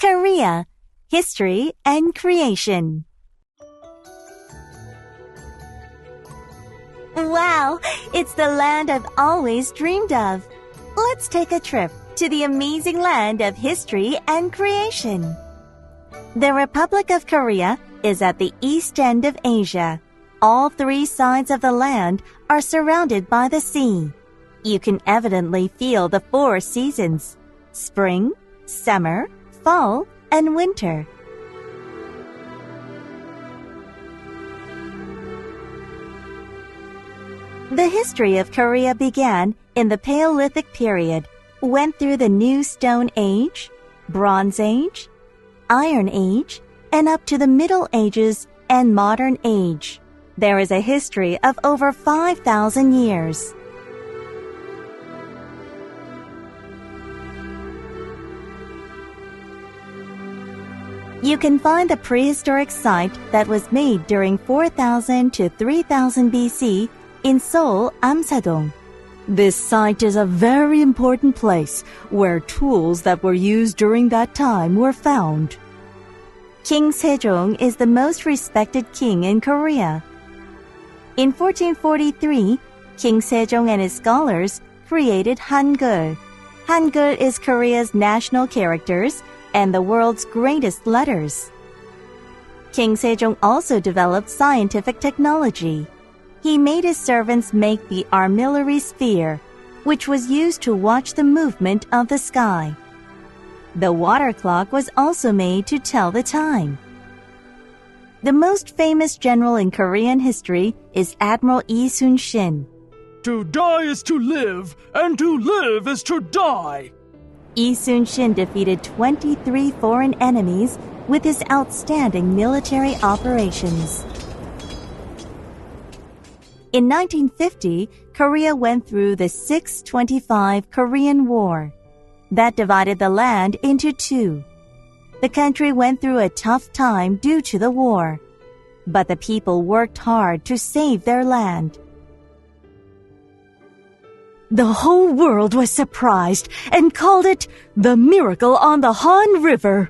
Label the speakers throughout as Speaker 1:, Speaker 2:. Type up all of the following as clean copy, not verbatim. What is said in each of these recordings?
Speaker 1: Korea, History and Creation. Wow, it's the land I've always dreamed of. Let's take a trip to the amazing land of history and creation. The Republic of Korea is at the east end of Asia. All three sides of the land are surrounded by the sea. You can evidently feel the four seasons: spring, summer, fall, and winter. The history of Korea began in the Paleolithic period, went through the New Stone Age, Bronze Age, Iron Age, and up to the Middle Ages and Modern Age. There is a history of over 5,000 years. You can find the prehistoric site that was made during 4000 to 3000 BC in Seoul, Amsadong. This site is a very important place where tools that were used during that time were found. King Sejong is the most respected king in Korea. In 1443, King Sejong and his scholars created Hangul. Hangul is Korea's national characters and the world's greatest letters. King Sejong also developed scientific technology. He made his servants make the armillary sphere, which was used to watch the movement of the sky. The water clock was also made to tell the time. The most famous general in Korean history is Admiral Lee Sun-shin.
Speaker 2: To die is to live, and to live is to die.
Speaker 1: Lee Sun-shin defeated 23 foreign enemies with his outstanding military operations. In 1950, Korea went through the 625 Korean War. That divided the land into two. The country went through a tough time due to the war, but the people worked hard to save their land. The whole world was surprised and called it the miracle on the Han River.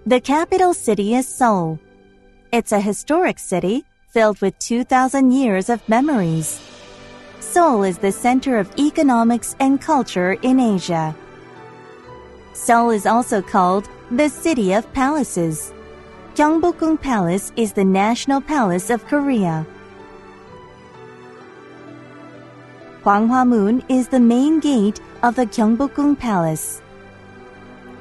Speaker 1: The capital city is Seoul. It's a historic city filled with 2,000 years of memories. Seoul is the center of economics and culture in Asia. Seoul is also called the City of Palaces. Gyeongbokgung Palace is the national palace of Korea. Hwanghamun is the main gate of the Gyeongbokgung Palace.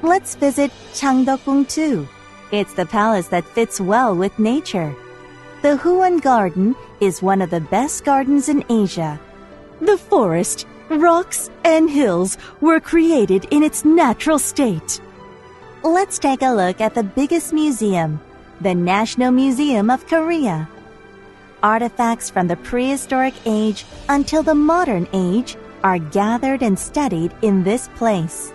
Speaker 1: Let's visit Changdeokgung too. It's the palace that fits well with nature. The Huan Garden is one of the best gardens in Asia. The forest, rocks, and hills were created in its natural state. Let's take a look at the biggest museum, the National Museum of Korea. Artifacts from the prehistoric age until the modern age are gathered and studied in this place.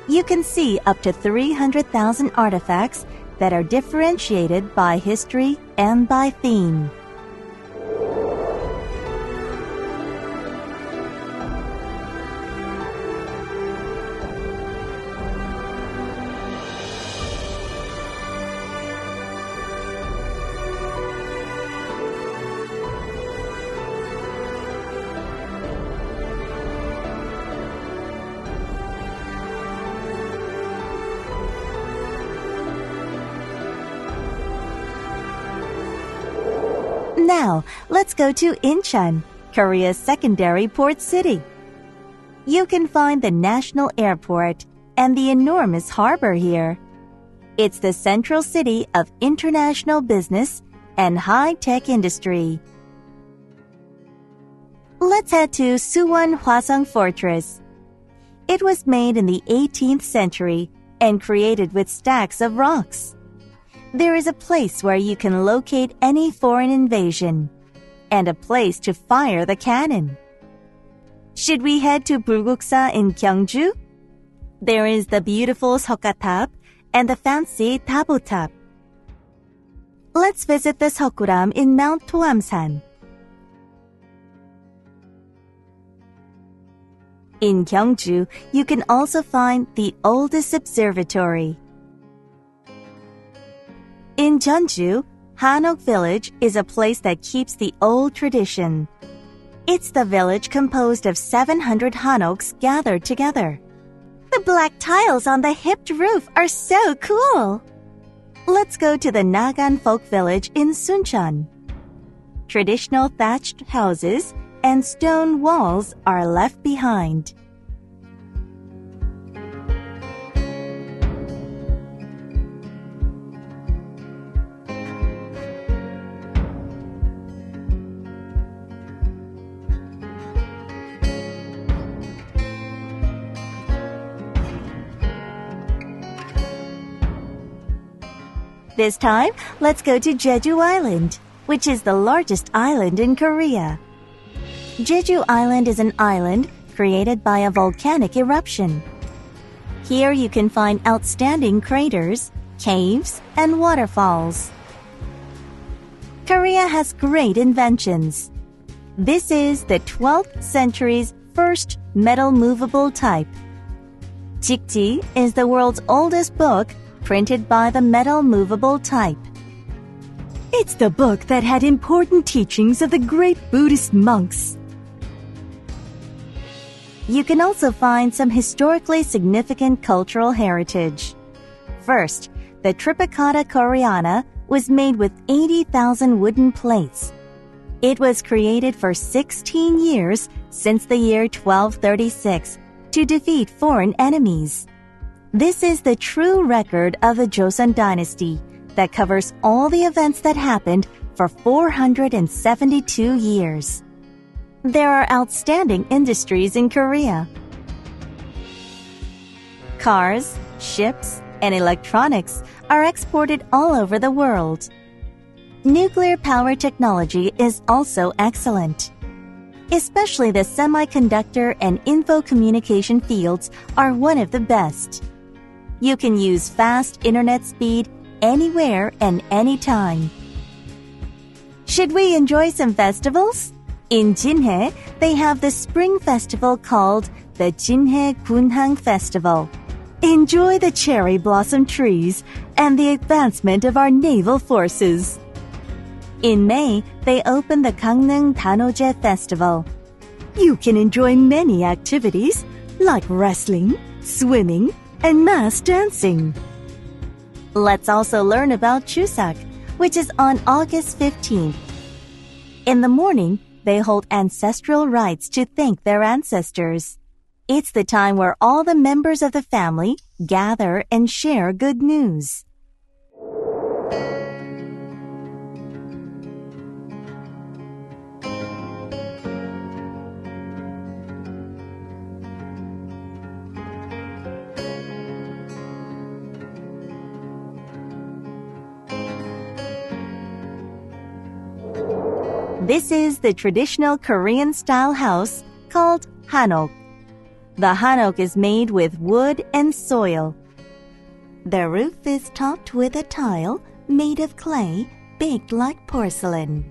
Speaker 1: You can see up to 300,000 artifacts that are differentiated by history and by theme. Now, let's go to Incheon, Korea's secondary port city. You can find the national airport and the enormous harbor here. It's the central city of international business and high-tech industry. Let's head to Suwon Hwasong Fortress. It was made in the 18th century and created with stacks of rocks. There is a place where you can locate any foreign invasion, and a place to fire the cannon. Should we head to Bulguksa in Gyeongju? There is the beautiful Seokgatap and the fancy Tabotap. Let's visit the Seokguram in Mount Toamsan. In Gyeongju, you can also find the oldest observatory. In Jeonju, Hanok Village is a place that keeps the old tradition. It's the village composed of 700 Hanoks gathered together. The black tiles on the hipped roof are so cool. Let's go to the Nagan folk village in Suncheon. Traditional thatched houses and stone walls are left behind. This time, let's go to Jeju Island, which is the largest island in Korea. Jeju Island is an island created by a volcanic eruption. Here you can find outstanding craters, caves, and waterfalls. Korea has great inventions. This is the 12th century's first metal movable type. Jikji is the world's oldest book printed by the metal movable type. It's the book that had important teachings of the great Buddhist monks. You can also find some historically significant cultural heritage. First, the Tripakata Koreana was made with 80,000 wooden plates. It was created for 16 years since the year 1236 to defeat foreign enemies. This is the true record of the Joseon dynasty that covers all the events that happened for 472 years. There are outstanding industries in Korea. Cars, ships, and electronics are exported all over the world. Nuclear power technology is also excellent. Especially the semiconductor and info communication fields are one of the best. You can use fast internet speed anywhere and anytime. Should we enjoy some festivals? In Jinhae, they have the spring festival called the Jinhae Gunhang Festival. Enjoy the cherry blossom trees and the advancement of our naval forces. In May, they open the Gangneung Danoje Festival. You can enjoy many activities like wrestling, swimming, and mass dancing. Let's also learn about Chuseok, which is on August 15th. In the morning, they hold ancestral rites to thank their ancestors. It's the time where all the members of the family gather and share good news. This is the traditional Korean-style house called hanok. The hanok is made with wood and soil. The roof is topped with a tile made of clay baked like porcelain.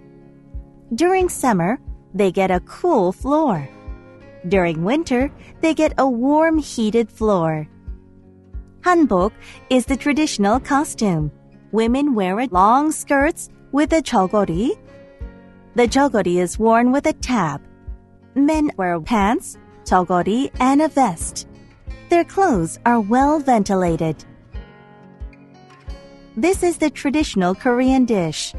Speaker 1: During summer, they get a cool floor. During winter, they get a warm, heated floor. Hanbok is the traditional costume. Women wear long skirts with a jeogori. The jeogori is worn with a tab. Men wear pants, jeogori, and a vest. Their clothes are well ventilated. This is the traditional Korean dish.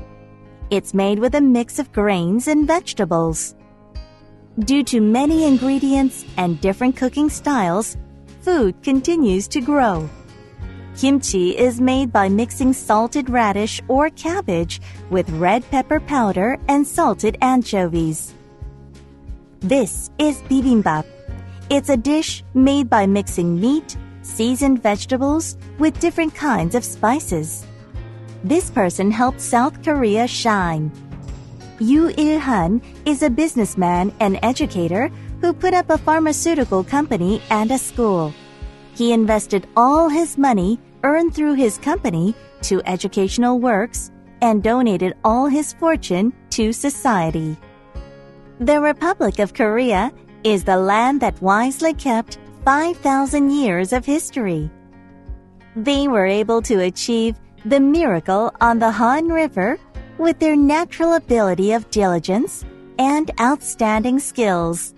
Speaker 1: It's made with a mix of grains and vegetables. Due to many ingredients and different cooking styles, food continues to grow. Kimchi is made by mixing salted radish or cabbage with red pepper powder and salted anchovies. This is bibimbap. It's a dish made by mixing meat, seasoned vegetables with different kinds of spices. This person helped South Korea shine. Yoo Il-han is a businessman and educator who put up a pharmaceutical company and a school. He invested all his money earned through his company to educational works and donated all his fortune to society. The Republic of Korea is the land that wisely kept 5,000 years of history. They were able to achieve the miracle on the Han River with their natural ability of diligence and outstanding skills.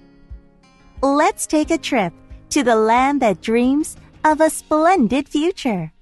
Speaker 1: Let's take a trip to the land that dreams of a splendid future.